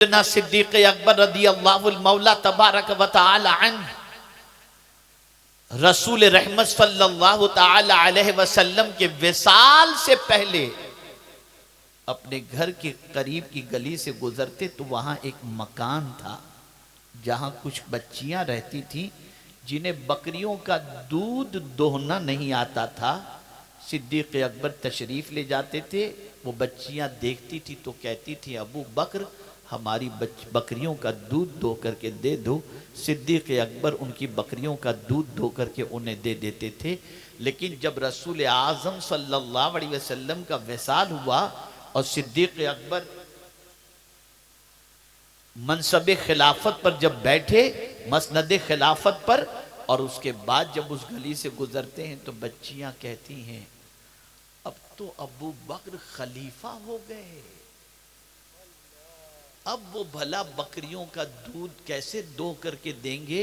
सैयदना सिद्दीक़ अकबर रज़ियल्लाहु मौला तबारक व तआला अन्हु रसूल रहमत सल्लल्लाहु तआला अलैहि वसल्लम के विसाल से पहले अपने घर के करीब की गली से गुजरते तो वहां एक मकान था जहां कुछ बच्चियां रहती थीं जिन्हें बकरियों का दूध दोहना नहीं आता था। सिद्दीक़ अकबर तशरीफ ले जाते थे, वो बच्चियां देखती थी तो कहती थी अबू बकर हमारी बकरियों का दूध धो करके दे दो। सिद्दीक़ अकबर उनकी बकरियों का दूध धो करके उन्हें दे देते थे। लेकिन जब रसूल आज़म सल्लल्लाहु अलैहि वसल्लम का विसाल हुआ और सिद्दीक़ अकबर मनसब खिलाफत पर जब बैठे, मसनद खिलाफत पर, और उसके बाद जब उस गली से गुजरते हैं तो बच्चियां कहती हैं अब तो अबू बकर खलीफा हो गए, अब वो भला बकरियों का दूध कैसे दो करके देंगे।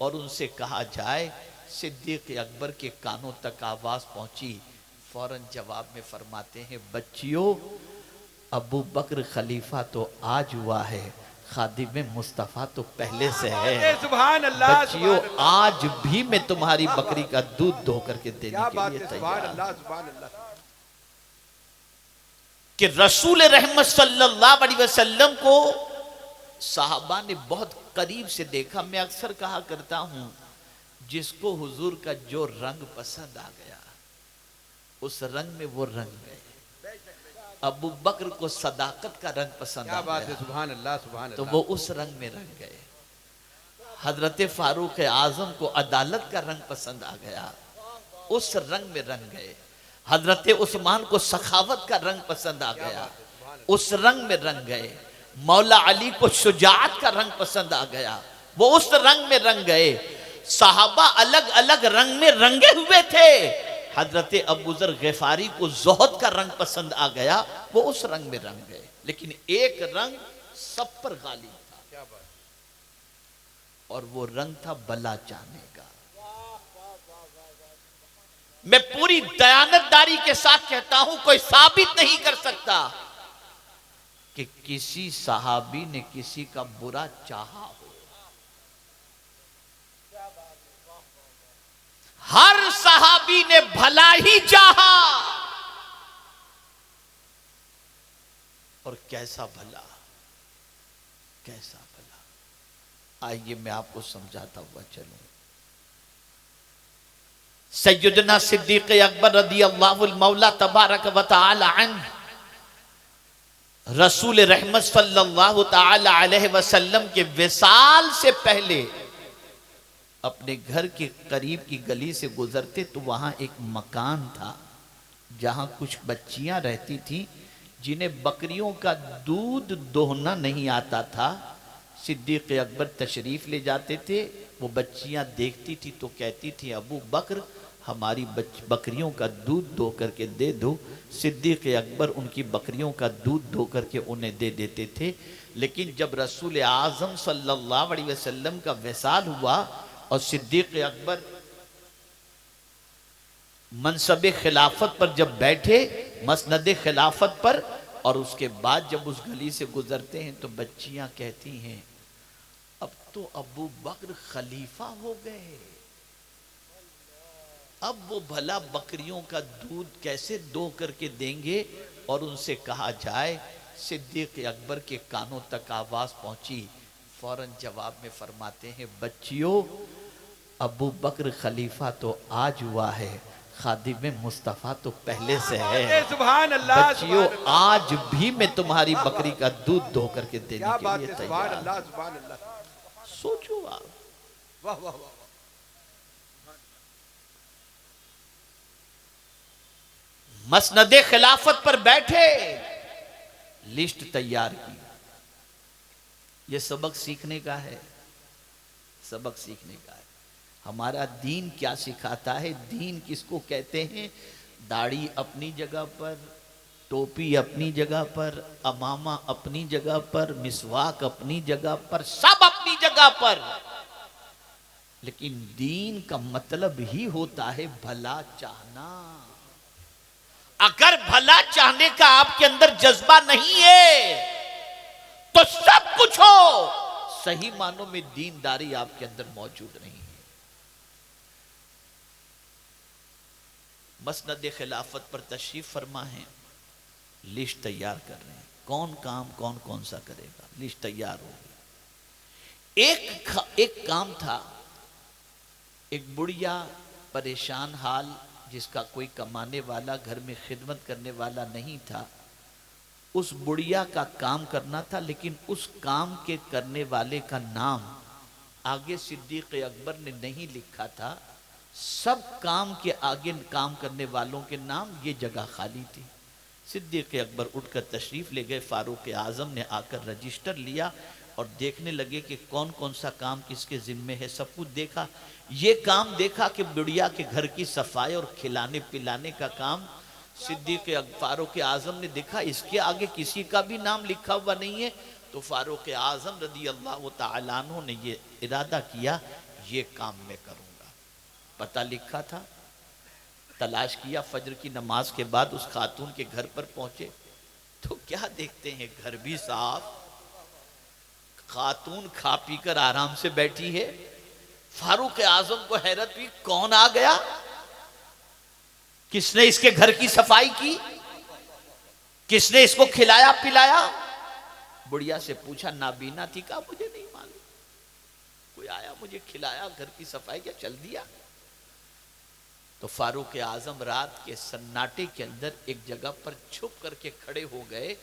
और उनसे कहा जाए, सिद्दीक़ अकबर के कानों तक आवाज पहुंची, फौरन जवाब में फरमाते हैं बच्चियों अबू बकर खलीफा तो आज हुआ है, खादिम मुस्तफ़ा तो पहले से है। सुभान अल्लाह, बच्चियों आज भी मैं तुम्हारी बकरी का दूध धो करके देने के लिए तैयार कि रसूल रहमत सल्लल्लाहु अलैहि वसल्लम को साहबा ने बहुत करीब से देखा। मैं अक्सर कहा करता हूं जिसको हुजूर का जो रंग पसंद आ गया उस रंग में वो रंग गए। अबू बकर को सदाकत का रंग पसंद आ गया, सुभान अल्लाह, सुभान अल्लाह, तो वो उस रंग में रंग गए। हजरत फारूक आजम को अदालत का रंग पसंद आ गया, उस रंग में रंग गए। हजरत उस्मान को सखावत का रंग पसंद आ गया, उस रंग में रंग गए। मौला अली को शुजाअत का रंग पसंद आ गया, वो उस रंग में रंग गए। साहबा अलग अलग रंग में रंगे हुए थे। हजरत अबू ज़र ग़िफ़ारी को ज़ुहद का रंग पसंद आ गया, वो उस रंग में रंग गए। लेकिन एक रंग सब पर गालिब था और वो रंग था भला चाहने का। मैं पूरी दयानतदारी के साथ कहता हूं, कोई साबित नहीं कर सकता कि किसी सहाबी ने किसी का बुरा चाहा हो। हर सहाबी ने भला ही चाहा, और कैसा भला, कैसा भला। आइए मैं आपको समझाता हुआ चलूं। सैयदना सिद्दीक़ अकबर रज़ियल्लाहु मौला तबारक व तआला अन्हु रसूल रहमत सल्लल्लाहु तआला अलैहि वसल्लम के विसाल से पहले अपने घर के करीब की गली से गुजरते तो वहां एक मकान था जहां कुछ बच्चियां रहती थीं जिन्हें बकरियों का दूध दोहना नहीं आता था। सिद्दीक़ अकबर तशरीफ ले जाते थे, वो बच्चियां देखती थी तो कहती थी अबू बकर हमारी बकरियों का दूध धो करके दे दो। सिद्दीक़ अकबर उनकी बकरियों का दूध धो करके उन्हें दे देते थे। लेकिन जब रसूल आज़म सल्लल्लाहु अलैहि वसल्लम का विसाल हुआ और सिद्दीक़ अकबर मनसब खिलाफत पर जब बैठे, मसनद खिलाफत पर, और उसके बाद जब उस गली से गुजरते हैं तो बच्चियां कहती हैं अब तो अबू बकर खलीफा हो गए, अब वो भला बकरियों का दूध कैसे दो करके देंगे। और उनसे कहा जाए, सिद्दीक़ अकबर के कानों तक आवाज पहुंची, फौरन जवाब में फरमाते हैं बच्चियों अबू बकर खलीफा तो आज हुआ है, खादिम मुस्तफ़ा तो पहले से है। सुभान अल्लाह, बच्चियों आज भी मैं तुम्हारी बकरी का दूध धो करके देने के लिए तैयार। सोचो आप, वाह वाह वाह। मसनद खिलाफत पर बैठे, लिस्ट तैयार की। यह सबक सीखने का है, सबक सीखने का है। हमारा दीन क्या सिखाता है, दीन किसको कहते हैं। दाढ़ी अपनी जगह पर, टोपी अपनी जगह पर, अमामा अपनी जगह पर, मिसवाक अपनी जगह पर, सब अपनी जगह पर। लेकिन दीन का मतलब ही होता है भला चाहना। अगर भला चाहने का आपके अंदर जज्बा नहीं है तो सब कुछ हो, सही मानों में दीनदारी आपके अंदर मौजूद नहीं है। मसनद खिलाफत पर तशरीफ फरमा है, लिस्ट तैयार कर रहे हैं, कौन काम कौन कौन सा करेगा, लिस्ट तैयार होगी। एक काम था, एक बुढ़िया परेशान हाल, जिसका कोई कमाने वाला, घर में खिदमत करने वाला नहीं था। उस बुढ़िया का काम करना था, लेकिन उस काम के करने वाले का नाम आगे सिद्दीक अकबर ने नहीं लिखा था। सब काम के आगे काम करने वालों के नाम, ये जगह खाली थी। सिद्दीक अकबर उठकर तशरीफ ले गए, फारूक आजम ने आकर रजिस्टर लिया और देखने लगे कि कौन कौन सा काम किसके जिम्मे है। सब कुछ देखा। ये काम देखा कि बुढ़िया के घर की सफाई और खिलाने पिलाने का काम सिद्दीक फारूक आजम ने देखा, इसके आगे किसी का भी नाम लिखा हुआ नहीं है। तो फारूक आजम रदी अल्लाह तआला अन्हु ने ये इरादा किया, ये काम मैं करूंगा। पता लिखा था, तलाश किया, फजर की नमाज के बाद उस खातून के घर पर पहुंचे तो क्या देखते हैं, घर भी साफ, खातून खा पी कर आराम से बैठी है। फारूक आजम को हैरत हुई, कौन आ गया, किसने इसके घर की सफाई की, किसने इसको खिलाया पिलाया। बुढ़िया से पूछा, नाबीना थी, कहा मुझे नहीं मालूम, कोई आया मुझे खिलाया, घर की सफाई क्या चल दिया। तो फारूक आजम रात के सन्नाटे के अंदर एक जगह पर छुप करके खड़े हो गए,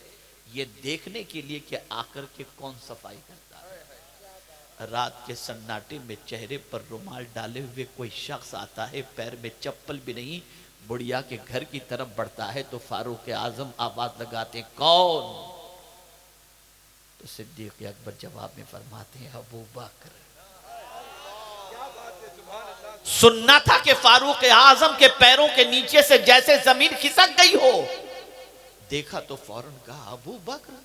ये देखने के लिए कि आकर के कौन सफाई करता है। रात के सन्नाटे में चेहरे पर रुमाल डाले हुए कोई शख्स आता है, पैर में चप्पल भी नहीं, बुढ़िया के घर की तरफ बढ़ता है। तो फारूक आजम आवाज लगाते हैं, कौन। तो सिद्दीक अकबर जवाब में फरमाते हैं, अबू बकर। सुनना था कि फारूक आजम के पैरों के नीचे से जैसे जमीन खिसक गई हो। देखा तो फौरन कहा, अबू बकर,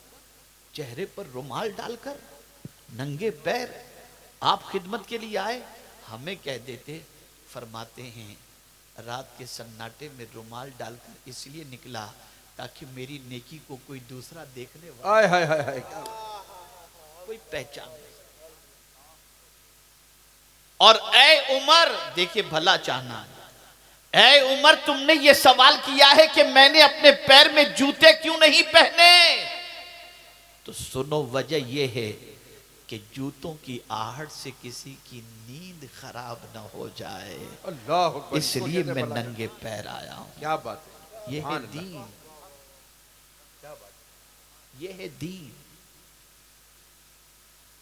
चेहरे पर रुमाल डालकर नंगे पैर आप खिदमत के लिए आए, हमें कह देते। फरमाते हैं, रात के सन्नाटे में रुमाल डालकर इसलिए निकला ताकि मेरी नेकी को कोई दूसरा देखने वाला कोई पहचान नहीं। और ए उमर, देखिए भला चाहना, ए उमर, तुमने ये सवाल किया है कि मैंने अपने पैर में जूते क्यों नहीं पहने, तो सुनो, वजह यह है कि जूतों की आहट से किसी की नींद खराब न हो जाए, अल्लाह, इसलिए मैं नंगे पैर आया हूं। क्या बात है, ये है दीन, क्या बात, ये है दीन।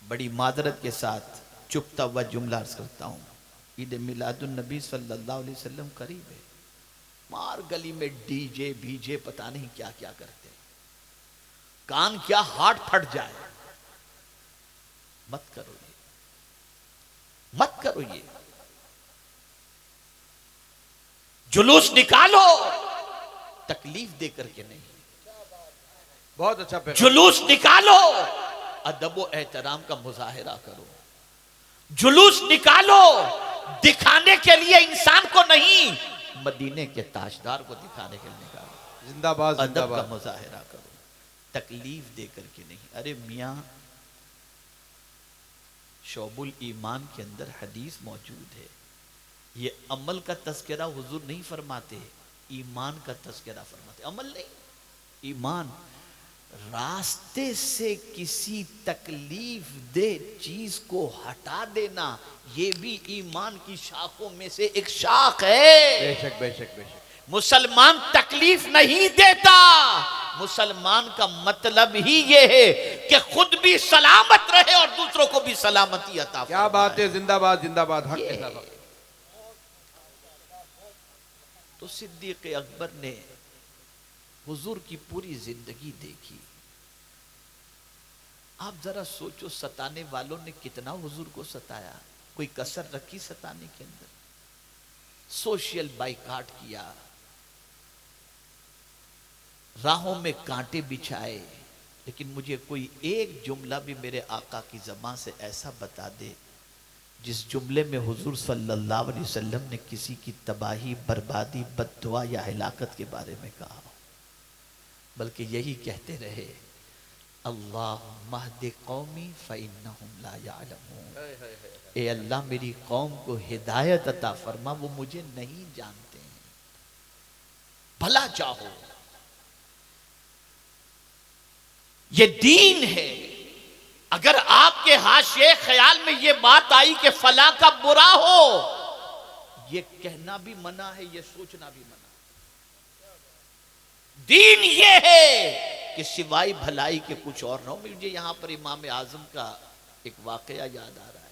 बड़ी मादरत के साथ चुपता हुआ जुमला अर्ज करता हूं, ईद मिलादुन नबी सल्लल्लाहु अलैहि वसल्लम करीब है। मार गली में डीजे बीजे पता नहीं क्या क्या करते, कान क्या हाथ फट जाए। मत करो ये, मत करो ये। जुलूस निकालो, तकलीफ दे करके नहीं। बहुत अच्छा, जुलूस निकालो, अदब व एहतराम का मुजाहिरा करो। जुलूस निकालो, दिखाने के लिए इंसान को नहीं, मदीने के ताजदार को दिखाने के लिए निकालो। जिंदाबाद, अदब का मुजाहिरा करो, तकलीफ दे करके नहीं। अरे मियां, शोबुल ईमान के अंदर हदीस मौजूद है, ये अमल का तस्करा हुजूर नहीं फरमाते, ईमान का तस्करा फरमाते, अमल नहीं, ईमान। रास्ते से किसी तकलीफ दे चीज को हटा देना, ये भी ईमान की शाखों में से एक शाख है। बेशक बेशक बेशक। मुसलमान तकलीफ नहीं देता, मुसलमान का मतलब ही ये है कि खुद भी सलामत रहे और दूसरों को भी सलामती अता। क्या बात है, जिंदाबाद जिंदाबाद, हक के साथ। तो सिद्दीक अकबर ने हुजूर की पूरी जिंदगी देखी। आप जरा सोचो, सताने वालों ने कितना हुजूर को सताया, कोई कसर रखी सताने के अंदर। सोशल बाइकाट किया, राहों में कांटे बिछाए, लेकिन मुझे कोई एक जुमला भी मेरे आका की ज़बान से ऐसा बता दे जिस जुमले में हुजूर सल्लल्लाहु अलैहि वसल्लम ने किसी की तबाही, बर्बादी, बद्दुआ या हिलाकत के बारे में कहा। बल्कि यही कहते रहे, अल्लाह महदि कौमी फ़इन्नहुम ला यअलमून, ए अल्लाह मेरी कौम को हिदायत अता फरमा, वो मुझे नहीं जानते हैं। भला चाहो, ये दीन है। अगर आपके हाशिए ख्याल में ये बात आई कि फला का बुरा हो, ये कहना भी मना है, ये सोचना भी मना। दीन ये है कि सिवाय भलाई के कुछ और ना हो। मुझे यहां पर इमाम आजम का एक वाकया याद आ रहा है।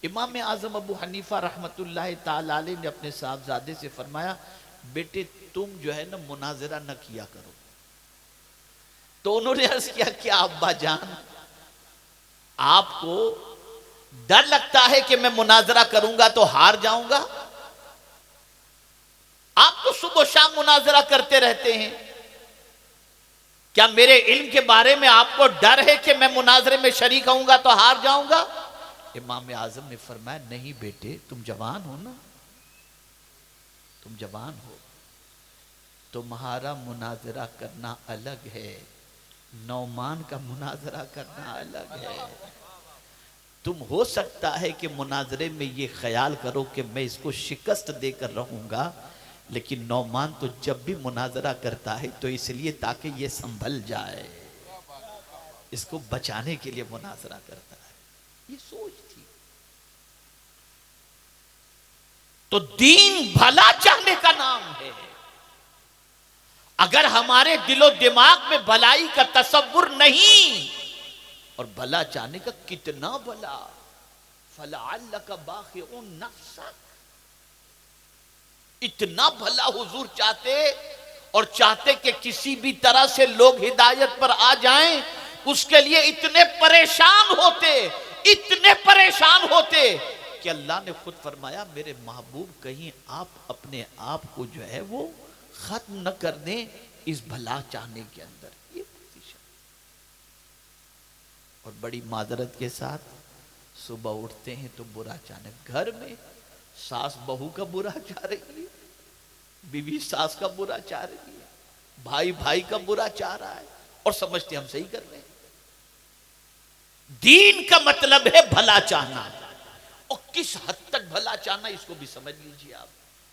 इमाम आजम अबू हनीफा रहमतुल्लाह ताला अलैह ने अपने साहबजादे से फरमाया, बेटे तुम जो है ना मुनाजरा न किया करो। तो उन्होंने अर्ज किया, क्या अब्बा जान, आपको डर लगता है कि मैं मुनाजरा करूंगा तो हार जाऊंगा? आप तो सुबह शाम मुनाजरा करते रहते हैं, क्या मेरे इल्म के बारे में आपको डर है कि मैं मुनाजरे में शरीक होऊंगा तो हार जाऊंगा? इमाम आजम ने फरमाया, नहीं बेटे, तुम जवान हो ना, तुम जवान हो, तुम्हारा मुनाजरा करना अलग है, नौमान का मुनाजरा करना अलग है। तुम हो सकता है कि मुनाजरे में ये ख्याल करो कि मैं इसको शिकस्त देकर रहूंगा, लेकिन नौमान तो जब भी मुनाजरा करता है तो इसलिए ताकि ये संभल जाए, इसको बचाने के लिए मुनाजरा करता है। ये सोच थी। तो दीन भला चाहने का नाम है। अगर हमारे दिलो दिमाग में भलाई का तसव्वुर नहीं, और भला चाहने का कितना भला, फलअल्लका बाखिउन नफ्सक, इतना भला हुजूर चाहते, और चाहते कि किसी भी तरह से लोग हिदायत पर आ जाएं, उसके लिए इतने परेशान होते, इतने परेशान होते कि अल्लाह ने खुद फरमाया, मेरे महबूब कहीं आप अपने आप को जो है वो खत्म न कर दें इस भला चाहने के अंदर। ये और बड़ी मादरत के साथ सुबह उठते हैं तो बुरा चाहने, घर में सास बहू का बुरा चाह रही है, बीवी सास का बुरा चाह रही है, भाई भाई का बुरा चाह रहा है, और समझते हम सही कर रहे हैं। दीन का मतलब है भला चाहना, और किस हद तक भला चाहना इसको भी समझ लीजिए आप।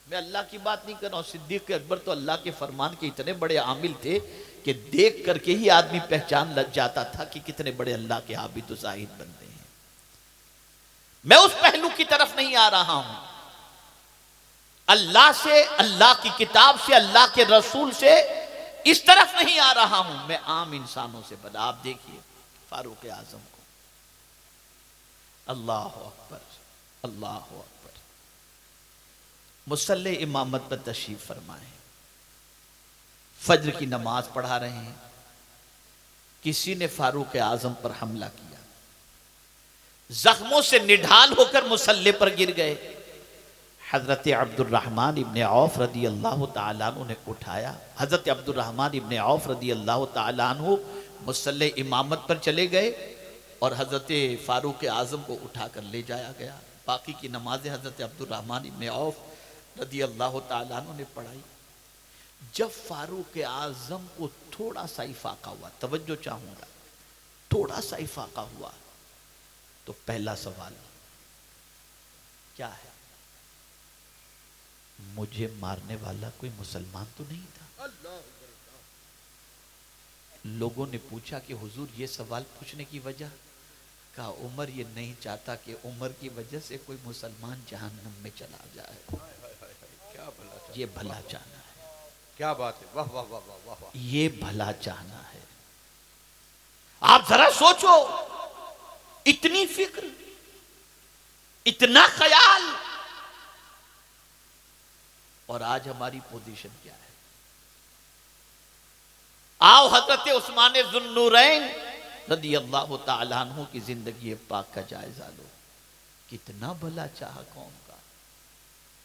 मैं अल्लाह की बात नहीं कर रहा हूं, सिद्दीक अकबर तो अल्लाह के फरमान के इतने बड़े आमिल थे कि देख करके ही आदमी पहचान लग जाता था कि कितने बड़े अल्लाह के आबिद व ज़ाहिद बंदे हैं। मैं उस पहलू की तरफ नहीं आ रहा हूं, अल्लाह से, अल्लाह की किताब से, अल्लाह के रसूल से इस तरफ नहीं आ रहा हूं, मैं आम इंसानों से बना। आप देखिए फारूक आजम को, अल्लाह अकबर, अल्लाह अकबर, मुसल्ले इमामत पर तशरीफ फरमाए, फज्र की नमाज पढ़ा रहे हैं, किसी ने फारूक आजम पर हमला किया, जख्मों से निढाल होकर मुसल्ले पर गिर गए। हजरत अब्दुर्रहमान इब्ने औफ रदी अल्लाह तआला अन्हु ने उठाया। हजरत अब्दुर्रहमान इब्ने औफ रदी अल्लाह तआला अन्हु मुसल्ले इमामत पर चले गए और हजरत फारूक आजम को उठाकर ले जाया गया। बाकी की नमाजें हजरत अब्दुर्रहमान इब्ने औफ रदी अल्लाह तआला अन्हु ने पढ़ाई। जब फारूक आजम को थोड़ा सा इफाका हुआ, तवज्जो चाहूंगा, थोड़ा सा इफाका हुआ, तो पहला सवाल क्या है, मुझे मारने वाला कोई मुसलमान तो नहीं था? लोगों ने पूछा कि हुजूर ये सवाल पूछने की वजह? कहा उमर ये नहीं चाहता कि उमर की वजह से कोई मुसलमान जहन्नम में चला जाए। क्या भला, ये भला चाहना है। क्या बात है, वाह वाह वाह वाह वाह, ये भला चाहना है। आप जरा सोचो, इतनी फिक्र, इतना ख्याल, और आज हमारी पोजीशन क्या है? आओ हजरत उस्मान ज़ुन्नूरैन रदी अल्लाह तआला अन्हु की जिंदगी पाक का जायजा लो। कितना भला चाह कौम का,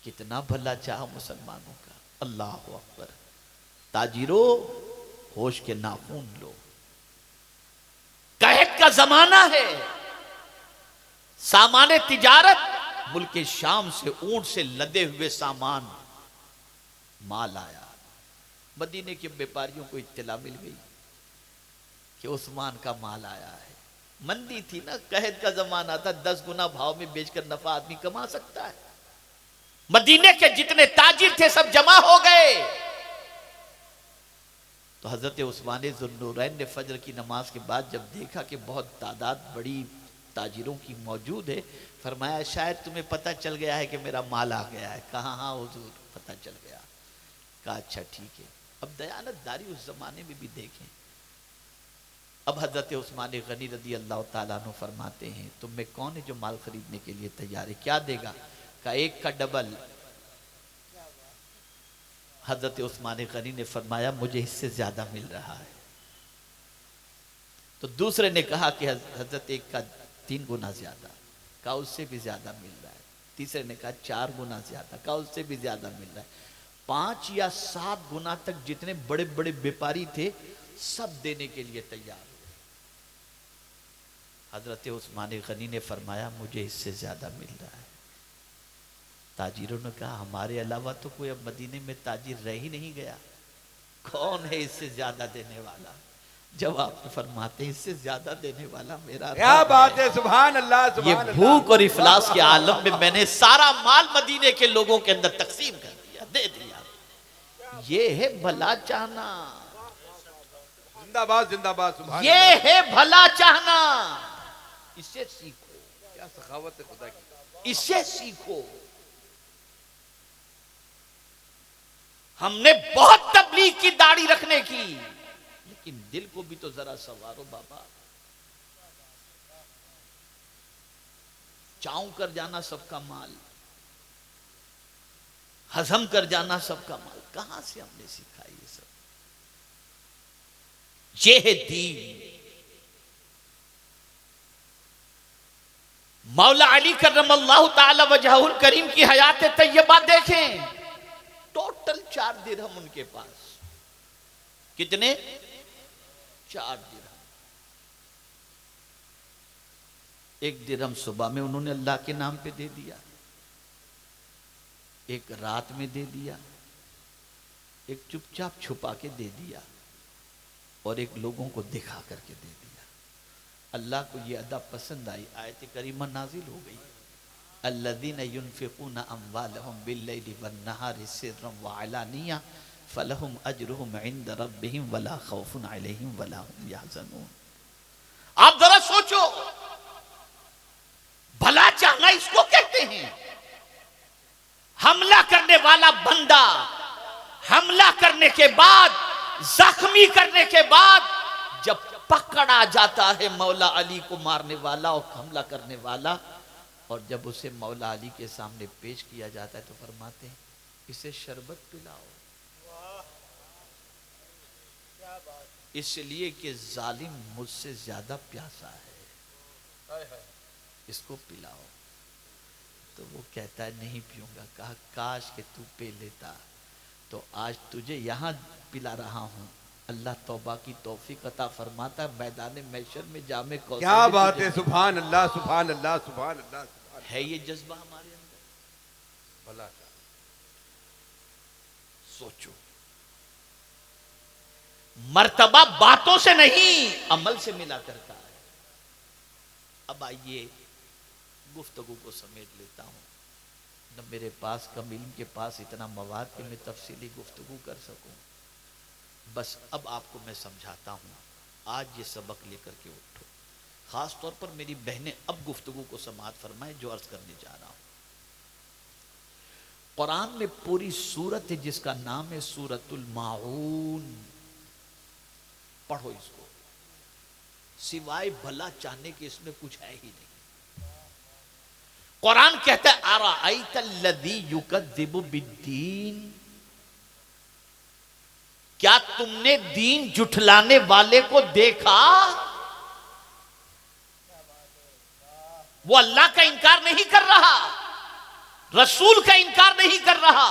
कितना भला चाह मुसलमानों का। अल्लाह अकबर। ताजिरो होश के नाखून लो, कहत का जमाना है, सामान तिजारत, मुल्क शाम से ऊंट से लदे हुए सामान माल आया। मदीने के व्यापारियों को इत्तला मिल गई कि उस्मान का माल आया है। मंदी थी ना, कहद का जमाना था, 10 गुना भाव में बेचकर नफा आदमी कमा सकता है। मदीने के जितने ताजिर थे सब जमा हो गए। तो हजरत उस्मान ज़ुन्नूरैन ने फजर की नमाज के बाद जब देखा कि बहुत तादाद बड़ी ताजिरों की मौजूद है, फरमाया शायद तुम्हें पता चल गया है कि मेरा माल आ गया है। कहा हाँ हुजूर पता चल गया। कहा अच्छा ठीक है। अब दयानतदारी उस जमाने में भी देखें। अब हजरत उस्मान गनी रदी अल्लाह ताला अन्हु फरमाते हैं तुम में कौन है जो माल खरीदने के लिए तैयार है, क्या देगा? का एक का डबल। हजरत उस्मान गनी ने फरमाया मुझे इससे ज्यादा मिल रहा है। तो दूसरे ने कहा कि हजरत एक का 3 गुना ज्यादा। कहा उससे भी ज्यादा मिल रहा है। तीसरे ने कहा 4 गुना ज्यादा। कहा उससे भी ज्यादा मिल रहा है। 5 या 7 गुना तक जितने बड़े बड़े व्यापारी थे सब देने के लिए तैयार हुए। हजरत उस्मान गनी ने फरमाया मुझे इससे ज्यादा मिल रहा है। ताजिरों ने कहा हमारे अलावा तो कोई अब मदीने में ताजिर रह ही नहीं गया, कौन है इससे ज्यादा देने वाला? जवाब फरमाते इससे ज्यादा देने वाला मेरा क्या बात है, सुभान अल्लाह ये सुभान अल्लाह। भूख और इफलास के आलम में मैंने सारा माल मदीने के लोगों के अंदर तकसीम कर दिया, दे दिया। ये है भला चाहना, जिंदाबाद जिंदाबाद सुभान ये अल्लाह। है भला चाहना। इससे सीखो, क्या सखावत है खुदा की। इससे सीखो। हमने बहुत तबलीग की दाढ़ी रखने की, लेकिन दिल को भी तो जरा संवारो बाबा। चाऊ कर जाना सबका माल, हजम कर जाना सबका माल, कहां से हमने सीखा ये सब? ये है दीन। मौला अली करमल्लाहु ताला वजहुल करीम की हयात तैयबा देखें, टोटल 4 दिरहम उनके पास। कितने? 4 दिरहम। 1 दिरहम सुबह में उन्होंने अल्लाह के नाम पे दे दिया, एक रात में दे दिया, एक चुपचाप छुपा के दे दिया, और एक लोगों को दिखा करके दे दिया। अल्लाह को ये अदा पसंद आई, आयत करीमा नाजिल हो गई। अल्लज़ीना युनफ़िक़ूना अम्वालहुम बिल्लैलि वन्नहारि सिर्रन व अलानिया फलहुम अज्रुहुम इंद रब्बिहिम वला खौफुन अलैहिम वला हुम यहज़नून। आप जरा सोचो, भला चाहना इसको कहते हैं। हमला करने वाला बंदा हमला करने के बाद, जख्मी करने के बाद जब पकड़ा जाता है मौला अली को मारने वाला और हमला करने वाला, और जब उसे मौला अली के सामने पेश किया जाता है तो फरमाते हैं इसे शरबत पिलाओ, इसलिए कि जालिम मुझसे ज्यादा प्यासा है, इसको पिलाओ। तो वो कहता है नहीं पीऊंगा। कहा काश के तू पी लेता, तो आज तुझे यहां पिला रहा हूं। अल्लाह तौबा की तौफीक अता फरमाता, मैदान महशर में जामे कौसर। क्या बात है, सुभान अल्लाह सुभान अल्लाह सुभान अल्लाह। है ये जज्बा हमारे अंदर? भला सोचो, मर्तबा बातों से नहीं अमल से मिला करता है। अब आइए गुफ्तगू को समेट लेता हूं। न मेरे पास कम इल्म के पास इतना मवाद कि मैं तफसीली गुफ्तगू कर सकूं। बस अब आपको मैं समझाता हूं। आज ये सबक लेकर के उठो। खास तौर पर मेरी बहनें अब गुफ्तगू को समाअत फरमाएं जो अर्ज करने जा रहा हूं। कुरान में पूरी सूरत है जिसका नाम है सूरतुल माऊन। पढ़ो इसको, सिवाय भला चाहने के इसमें कुछ है ही नहीं। कुरान कहता है अराअयतल्लज़ी युकज़्ज़िबु बिद्दीन, क्या तुमने दीन जुठलाने वाले को देखा? वो अल्लाह का इनकार नहीं कर रहा, रसूल का इनकार नहीं कर रहा,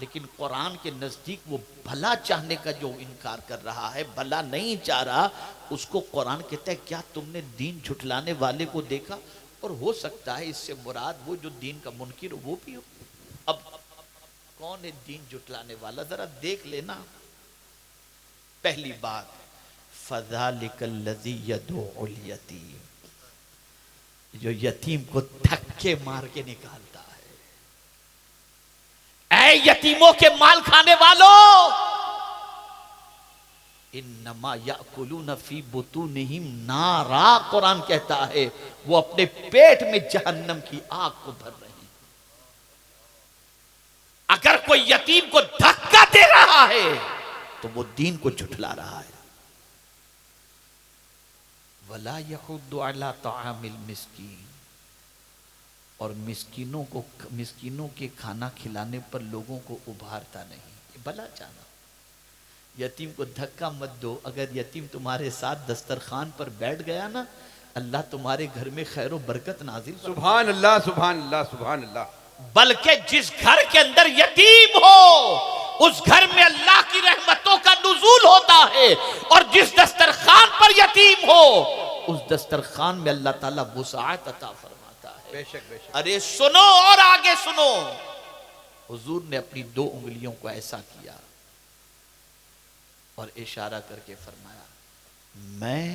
लेकिन कुरान के नजदीक वो भला चाहने का जो इनकार कर रहा है, भला नहीं चाह रहा, उसको कुरान कहता है क्या तुमने दीन झुठलाने वाले को देखा? और हो सकता है इससे मुराद वो जो दीन का मुनकिर हो वो भी हो। अब कौन है दीन झुठलाने वाला? जरा देख लेना। पहली बात, फज़ालिकल्लज़ी यदउल यतीम, जो यतीम को धक्के मार के निकालता है। ऐ यतीमों के माल खाने वालों, इन्नमा याकुलून फी बुतूनिहिम नारा, कुरान कहता है वो अपने पेट में जहन्नम की आग को भर रहे हैं। अगर कोई यतीम को धक्का दे रहा है तो वो दीन को झुठला रहा है। वला यहुद्दु अला तामिल मिस्कीन, और मिस्कीनों के खाना खिलाने पर लोगों को उभारता नहीं। भला चाहना, यतीम को धक्का मत दो। अगर यतीम तुम्हारे साथ दस्तरखान पर बैठ गया ना, अल्लाह तुम्हारे घर में खैर और बरकत नाजिल कर। सुभान अल्लाह, सुभान अल्लाह, सुभान अल्लाह। बल्कि जिस घर के अंदर यतीम हो उस घर में अल्लाह की रहमतों का नुज़ूल होता है, और जिस दस्तरखान पर यतीम हो उस दस्तरखान में अल्लाह ताला वुसाअत अता फरमाता है। बेशक बेशक। अरे सुनो और आगे सुनो, हुजूर ने अपनी 2 उंगलियों को ऐसा किया और इशारा करके फरमाया, मैं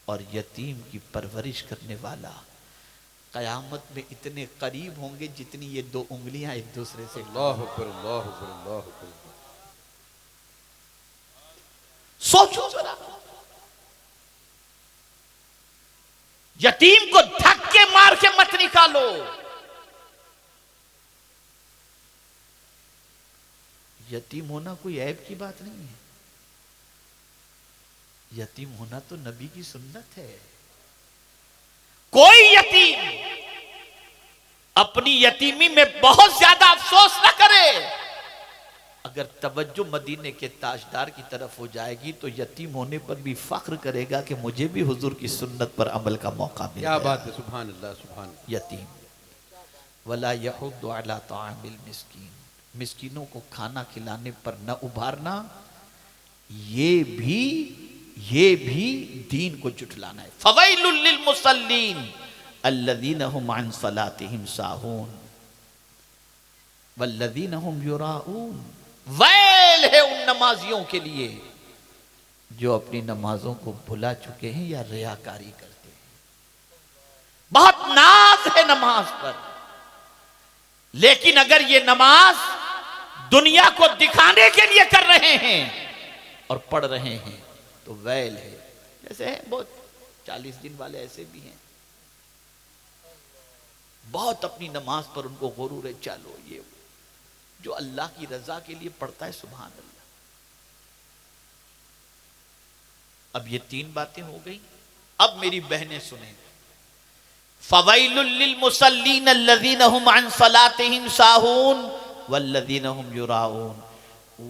और यतीम की परवरिश करने वाला कयामत में इतने करीब होंगे जितनी ये 2 उंगलियां एक दूसरे से। अल्लाह अकबर, अल्लाह अकबर, अल्लाह अकबर। सोचो जरा, यतीम को धक्के मार के मत निकालो। यतीम होना कोई ऐब की बात नहीं है। यतीम होना तो नबी की सुन्नत है। कोई यतीम अपनी यतीमी में बहुत ज्यादा अफसोस न करे। अगर तवज्जो मदीने के ताजदार की तरफ हो जाएगी तो यतीम होने पर भी फख्र करेगा कि मुझे भी हुजूर की सुन्नत पर अमल का मौका मिला। क्या बात है, सुभान अल्लाह, सुभान अल्लाह। यतीम वला यहुद्दु अला तामिल मिस्कीन, मिस्कीनों को खाना खिलाने पर न उभारना, ये भी दीन को जुटलाना है। फवैलुल लिल मुसल्लीन अल्लज़ीना हुम अन सलातिहिम साहून वल्लज़ीना हुम युराऊन, वैल है उन नमाजियों के लिए जो अपनी नमाजों को भुला चुके हैं या रियाकारी करते हैं। बहुत नाज है नमाज पर, लेकिन अगर ये नमाज दुनिया को दिखाने के लिए कर रहे हैं और पढ़ रहे हैं तो वैल है। जैसे है बहुत 40 दिन वाले ऐसे भी हैं, बहुत अपनी नमाज पर उनको गुरूर है, चलो ये जो अल्लाह की रजा के लिए पढ़ता है, सुभान अल्लाह। अब ये 3 बातें हो गई। अब मेरी बहनें सुने, फवैलुल लिल मुसल्लीन अल्लज़ीना हुम अन सलातिहिम साहून वल्लज़ीना हुम युराऊन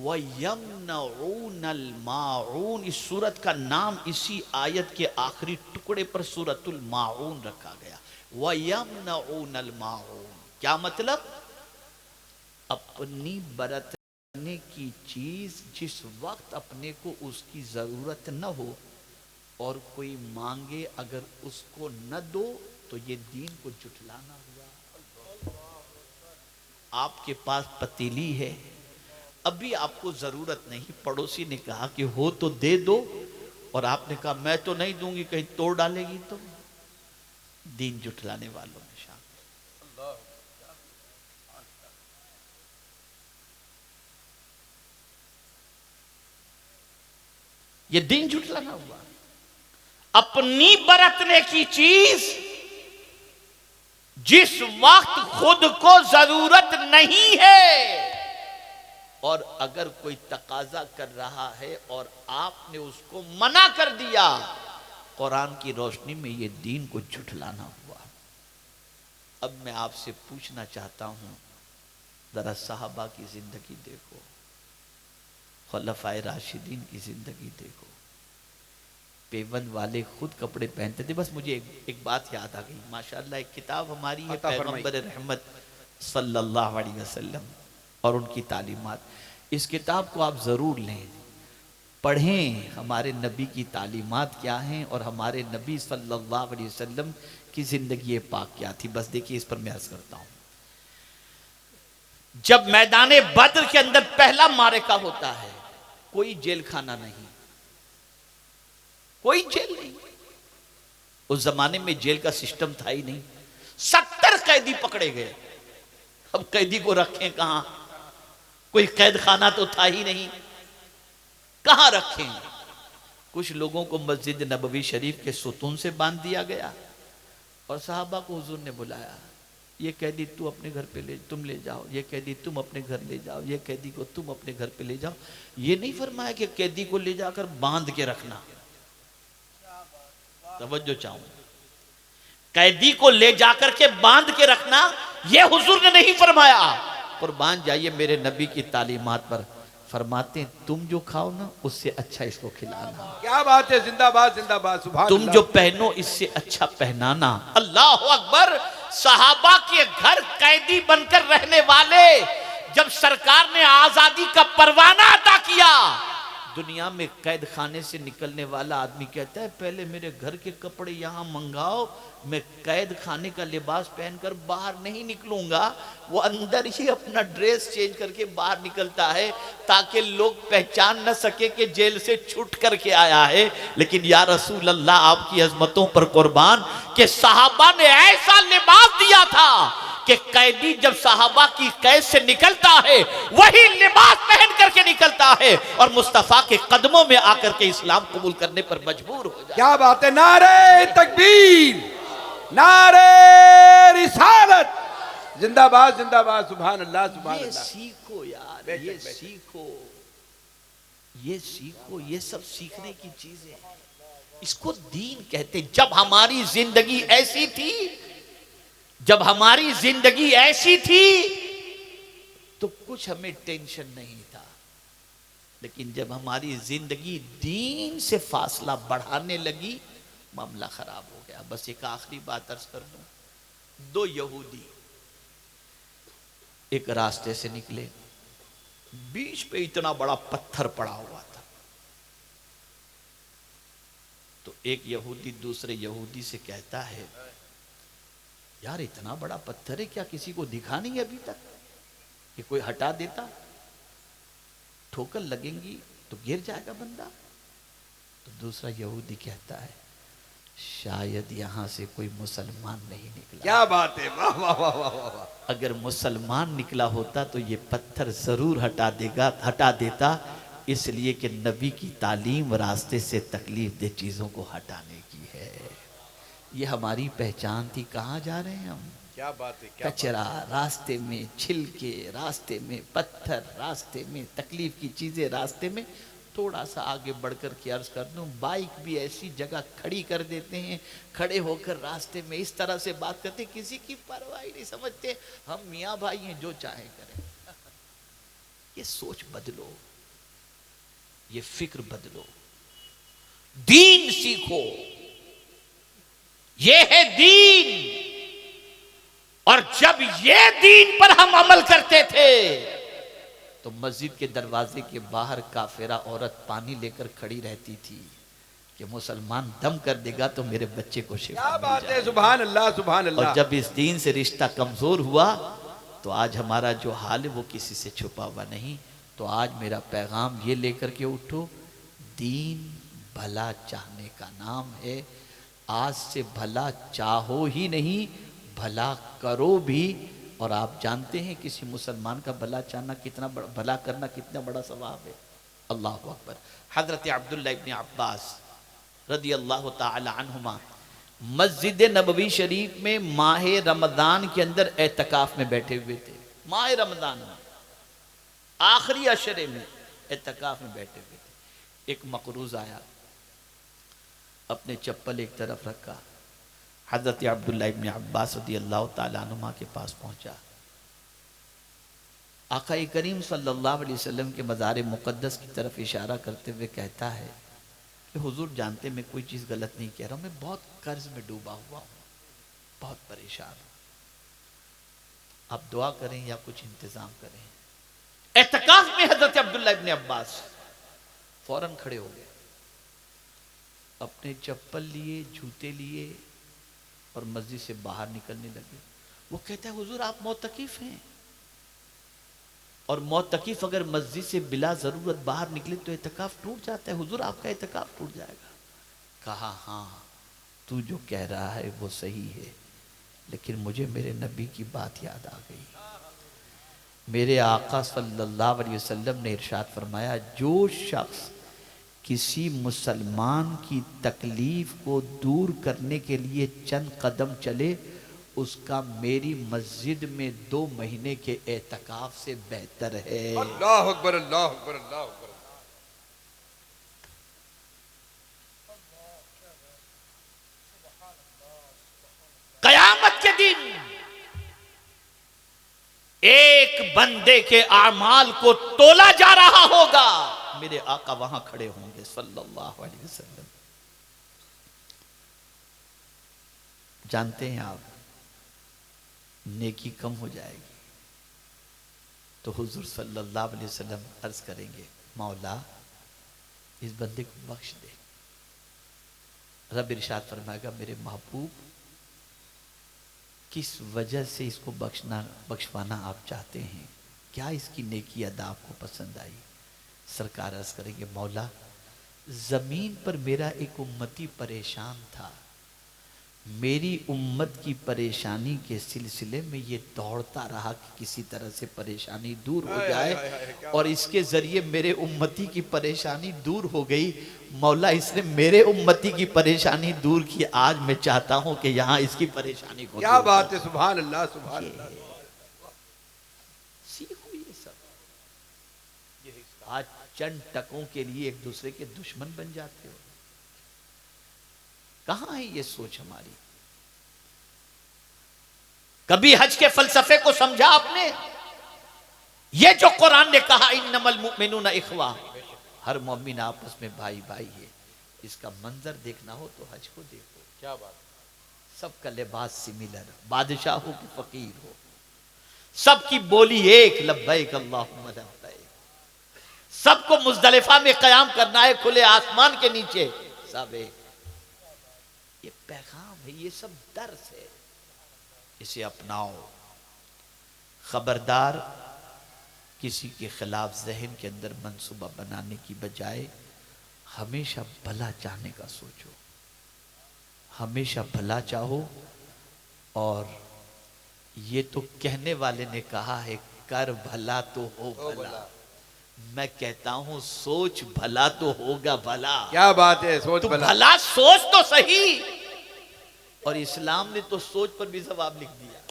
वयमनऊनल माऊन। इस सूरत का नाम इसी आयत के आखिरी टुकड़े पर सूरतुल माऊन रखा गया। वयमनऊनल माऊन क्या मतलब? अपनी बरतने की चीज जिस वक्त अपने को उसकी जरूरत न हो और कोई मांगे अगर उसको न दो तो ये दीन को जुटलाना हुआ। आपके पास पतीली है, अभी आपको जरूरत नहीं, पड़ोसी ने कहा कि हो तो दे दो और आपने कहा मैं तो नहीं दूंगी, कहीं तोड़ डालेगी तो। दीन जुटलाने वालों में शामिल। ये दीन जुटलाना हुआ। अपनी बरतने की चीज जिस वक्त खुद को जरूरत नहीं है और अगर कोई तकाजा कर रहा है और आपने उसको मना कर दिया, कुरान की रोशनी में ये दीन को झुठलाना हुआ। अब मैं आपसे पूछना चाहता हूं, जरा साहबा की जिंदगी देखो, खुलफाए राशिदीन की जिंदगी देखो। पेबंद वाले खुद कपड़े पहनते थे। बस मुझे एक बात याद आ गई, माशाअल्लाह एक किताब हमारी है पैगंबर रहमत सल्लल्लाहु अलैहि वसल्लम और उनकी तालीमात। इस किताब को आप ज़रूर लें, पढ़ें, हमारे नबी की तालीमात क्या हैं और हमारे नबी सल्लल्लाहु अलैहि वसल्लम की ज़िंदगी पाक क्या थी। बस देखिए, इस पर मैं अर्ज़ करता हूँ। जब मैदान बद्र के अंदर पहला मारका होता है, कोई जेल खाना नहीं, कोई जेल नहीं। उस जमाने में जेल का सिस्टम था ही नहीं। 70 कैदी पकड़े गए। अब कैदी को रखें कहां? कोई कैद खाना तो था ही नहीं, कहां रखें? कुछ लोगों को मस्जिद नबवी शरीफ के सुतून से बांध दिया गया और साहबा को हुजूर ने बुलाया, ये कैदी तू अपने घर पे तुम ले जाओ, ये कैदी तुम अपने घर ले जाओ, ये कैदी को तुम अपने घर पे ले जाओ। ये नहीं फरमाया कि कैदी को ले जाकर बांध के रखना। तवज्जो चाहूं, कैदी को ले जाकर के बांध के रखना ये हुजूर ने नहीं फरमाया। कुर्बान जाइए मेरे नबी की तालीमात पर। फरमाते तुम जो खाओ ना उससे अच्छा इसको खिलाना। क्या बात है, जिंदाबाद जिंदाबाद, सुभान तुम अल्लाह। जो पहनो इससे अच्छा पहनाना। अल्लाह अकबर। सहाबा के घर कैदी बनकर रहने वाले जब सरकार ने आजादी का परवाना अता किया, दुनिया में कैद खाने से निकलने वाला आदमी कहता है पहले मेरे घर के कपड़े यहां मंगाओ, मैं कैद खाने का लिबास पहनकर बाहर नहीं निकलूंगा। वो अंदर ही अपना ड्रेस चेंज करके बाहर निकलता है ताकि लोग पहचान न सके कि जेल से छूट करके आया है। लेकिन या रसूल अल्लाह आपकी अजमतों पर कुर्बान कि सहाबा ने ऐसा लिबास दिया था कि कैदी जब साहबा की कैद से निकलता है वही लिबास पहन करके निकलता है और मुस्तफा के कदमों में आकर के इस्लाम कबूल करने पर मजबूर हो जाए। क्या बात है, नारे तकबीर, नारे रिसालत, जिंदाबाद जिंदाबाद, सुभान अल्लाह सुभान ये अल्लाह। सीखो यार, ये सीखो, ये सीखो, ये सब सीखने की चीजें, इसको दीन कहते। जब हमारी जिंदगी ऐसी थी, जब हमारी जिंदगी ऐसी थी तो कुछ हमें टेंशन नहीं था। लेकिन जब हमारी जिंदगी दीन से फासला बढ़ाने लगी, मामला खराब हो गया। बस एक आखिरी बात अर्ज कर दूं। 2 यहूदी एक रास्ते से निकले, बीच पे इतना बड़ा पत्थर पड़ा हुआ था। तो एक यहूदी दूसरे यहूदी से कहता है यार इतना बड़ा पत्थर है, क्या किसी को दिखा नहीं अभी तक कि कोई हटा देता? ठोकर लगेंगी तो गिर जाएगा बंदा। तो दूसरा यहूदी कहता है शायद यहां से कोई मुसलमान नहीं निकला। क्या बात है, वाह वाह वाह वाह वाह। अगर मुसलमान निकला होता तो ये पत्थर जरूर हटा देता, इसलिए कि नबी की तालीम रास्ते से तकलीफ दे चीजों को हटाने की है। ये हमारी पहचान थी। कहाँ जा रहे हैं हम? क्या बात है, क्या कचरा रास्ते में, छिलके रास्ते में, पत्थर रास्ते में, तकलीफ की चीजें रास्ते में। थोड़ा सा आगे बढ़कर के अर्ज कर दूं, बाइक भी ऐसी जगह खड़ी कर देते हैं, खड़े होकर रास्ते में इस तरह से बात करते, किसी की परवाह ही नहीं, समझते हम मियाँ भाई हैं जो चाहे करें। ये सोच बदलो, ये फिक्र बदलो, दीन सीखो। ये है दीन। और जब ये दीन पर हम अमल करते थे तो मस्जिद के दरवाजे के बाहर काफिरा औरत पानी लेकर खड़ी रहती थी कि मुसलमान दम कर देगा तो मेरे बच्चे को शिफा क्या मिल बात है, जाएगा। सुभान अल्लाह सुभान अल्लाह। और जब इस दीन से रिश्ता कमजोर हुआ तो आज हमारा जो हाल है वो किसी से छुपा हुआ नहीं। तो आज मेरा पैगाम ये लेकर के उठो, दीन भला चाहने का नाम है। आज से भला चाहो ही नहीं, भला करो भी। और आप जानते हैं किसी मुसलमान का भला चाहना कितना भला करना कितना बड़ा सवाब है। अल्लाह अकबर। हजरत अब्दुल्लाह इब्न अब्बास रदी अल्लाह ताला अन्हुमा मस्जिद नबवी शरीफ में माह रमज़ान के अंदर एतकाफ में बैठे हुए थे। माह रमज़ान में आखिरी अशरे में एतकाफ में बैठे हुए थे। एक मकरूज आया, अपने चप्पल एक तरफ रखा, हज़रत अब्दुल्लाह इब्न अब्बास रज़ी अल्लाह ताला अन्हुमा के पास पहुंचा। आका करीम सल्लल्लाहु अलैहि वसल्लम के मज़ार मुक़द्दस की तरफ इशारा करते हुए कहता है कि हुजूर जानते मैं कोई चीज़ गलत नहीं कह रहा हूँ, मैं बहुत कर्ज में डूबा हुआ हूँ, बहुत परेशान हूँ, आप दुआ करें या कुछ इंतज़ाम करें। एतकाफ में हज़रत अब्दुल्लाह इब्न अब्बास फौरन खड़े हो गए, अपने चप्पल लिए, जूते लिए और मस्जिद से बाहर निकलने लगे। वो कहता है हुजूर आप मोतकीफ हैं, और मोतकीफ अगर मस्जिद से बिला जरूरत बाहर निकले तो एतकाफ टूट जाता है। हुजूर आपका एतकाफ टूट जाएगा। कहा हाँ तू जो कह रहा है वो सही है, लेकिन मुझे मेरे नबी की बात याद आ गई। मेरे आका सल्लल्लाहु अलैहि वसल्लम ने इरशाद फरमाया, जो शख्स किसी मुसलमान की तकलीफ को दूर करने के लिए चंद कदम चले, उसका मेरी मस्जिद में 2 महीने के एतकाफ से बेहतर है। अल्लाह अकबर, अल्लाह अकबर, अल्लाह अकबर। कयामत के दिन एक बंदे के आमाल को तोला जा रहा होगा, मेरे आका वहां खड़े होंगे सल्लल्लाहु अलैहि वसल्लम। जानते हैं आप, नेकी कम हो जाएगी तो हुजूर सल्लल्लाहु अलैहि वसल्लम अर्ज करेंगे, मौला इस बंदे को बख्श दे। रब इरशाद फरमाएगा, मेरे महबूब किस वजह से इसको बख्शवाना आप चाहते हैं, क्या इसकी नेकी अदा आपको पसंद आई? सरकार अर्ज करेंगे, मौला जमीन पर मेरा एक उम्मती परेशान था, मेरी उम्मत की परेशानी के सिलसिले में ये दौड़ता रहा कि किसी तरह से परेशानी दूर हो जाए, और इसके जरिए मेरे उम्मती की परेशानी दूर हो गई। मौला इसने मेरे उम्मती की परेशानी दूर की, आज मैं चाहता हूं कि यहां इसकी परेशानी को। क्या बात है, सुभान अल्लाह, सुभान अल्लाह। सीखो ये सब। आज चंद टकों के लिए एक दूसरे के दुश्मन बन जाते हो। कहां है ये सोच हमारी? कभी हज के फलसफे को समझा आपने? ये जो कुरान ने कहा इन्नमल मुमिनूना इखवा, हर मोमिन आपस में भाई भाई है, इसका मंजर देखना हो तो हज को देखो। क्या बात। सबका लिबास सिमिलर, बादशाह हो कि फकीर हो, सबकी बोली एक, लब्बैक अल्लाहुम्मा लब्बैक। सबको मुजदलिफा में कयाम करना है, खुले आसमान के नीचे, सब एक। ये पैगाम है, ये सब दर्स है, इसे अपनाओ। खबरदार किसी के खिलाफ जहन के अंदर मंसूबा बनाने की बजाय हमेशा भला चाहने का सोचो, हमेशा भला चाहो। और ये तो कहने वाले ने कहा है, कर भला तो हो भला। मैं कहता हूं सोच भला तो होगा भला। क्या बात है, सोच तो भला। भला सोच तो सही। और इस्लाम ने तो सोच पर भी जवाब लिख दिया,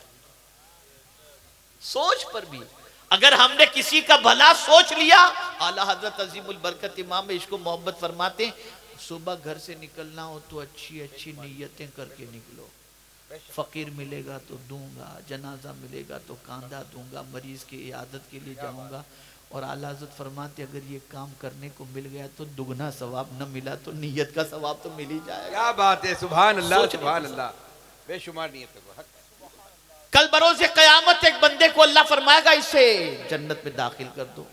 सोच पर भी। अगर हमने किसी का भला सोच लिया, आला हजरत अजीमुल बरकत इमाम इश्को मोहब्बत फरमाते, सुबह घर से निकलना हो तो अच्छी अच्छी नीयतें करके निकलो। फकीर मिलेगा तो दूंगा, जनाजा मिलेगा तो कांधा दूंगा, मरीज की इयादत के लिए जाऊंगा। और आला हज़रत फरमाते, अगर ये काम करने को मिल गया तो दुगना सवाब, न मिला तो नियत का सवाब तो मिल ही जाएगा। क्या बात है, सुभान अल्लाह, सुभान अल्लाह। बेशुमार नियत को हक। कल बरोज़े क़यामत एक बंदे को अल्लाह फरमाएगा, इसे जन्नत में दाखिल कर दो।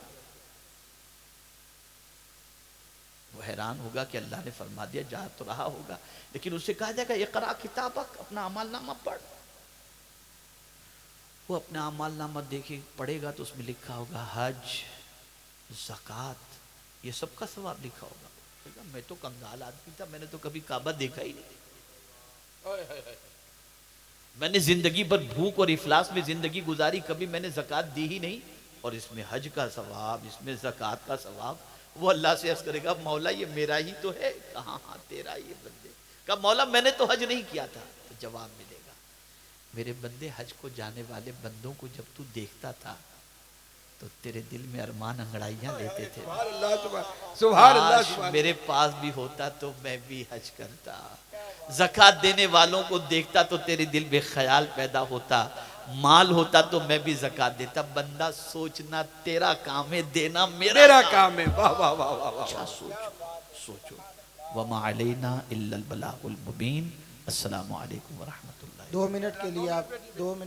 वो हैरान होगा कि अल्लाह ने फरमा दिया, जा तो रहा होगा, लेकिन उससे कहा जाएगा इक़रा किताबक, अपना अमालनामा पढ़। वो अपना अमालनामा देखे पढ़ेगा तो उसमें लिखा होगा हज, ज़कात, ये सब का सवाब लिखा होगा। मैं तो कंगाल आदमी था, मैंने तो कभी काबा देखा ही नहीं, मैंने जिंदगी भर भूख और इफलास में जिंदगी गुजारी, कभी मैंने ज़कात दी ही नहीं, और इसमें हज का सवाब, इसमें ज़कात का सवाब। वो अल्लाह से अर्ज़ करेगा, मौला ये मेरा ही तो है। कहा हाँ तेरा ये बंदे का। मौला मैंने तो हज नहीं किया था। तो जवाब मिलेगा, मेरे बंदे हज को जाने वाले बंदों को जब तू देखता था तो तेरे दिल में अरमान अंगड़ाइयां लेते थे, सुभान अल्लाह, काश मेरे पास भी होता तो मैं भी हज करता। ज़कात देने वालों को देखता तो तेरे दिल में ख्याल पैदा होता, माल होता तो मैं भी ज़कात देता। बंदा सोचना तेरा काम है, देना मेरा काम है। वाह वाह वाह वाह वाह। अच्छा सोचो। वमा अलैना इल्लल बलागुल मुबीन। अस्सलामु अलैकुम व रहमतुल्लाह। 2 मिनट के लिए आप 2 मिनट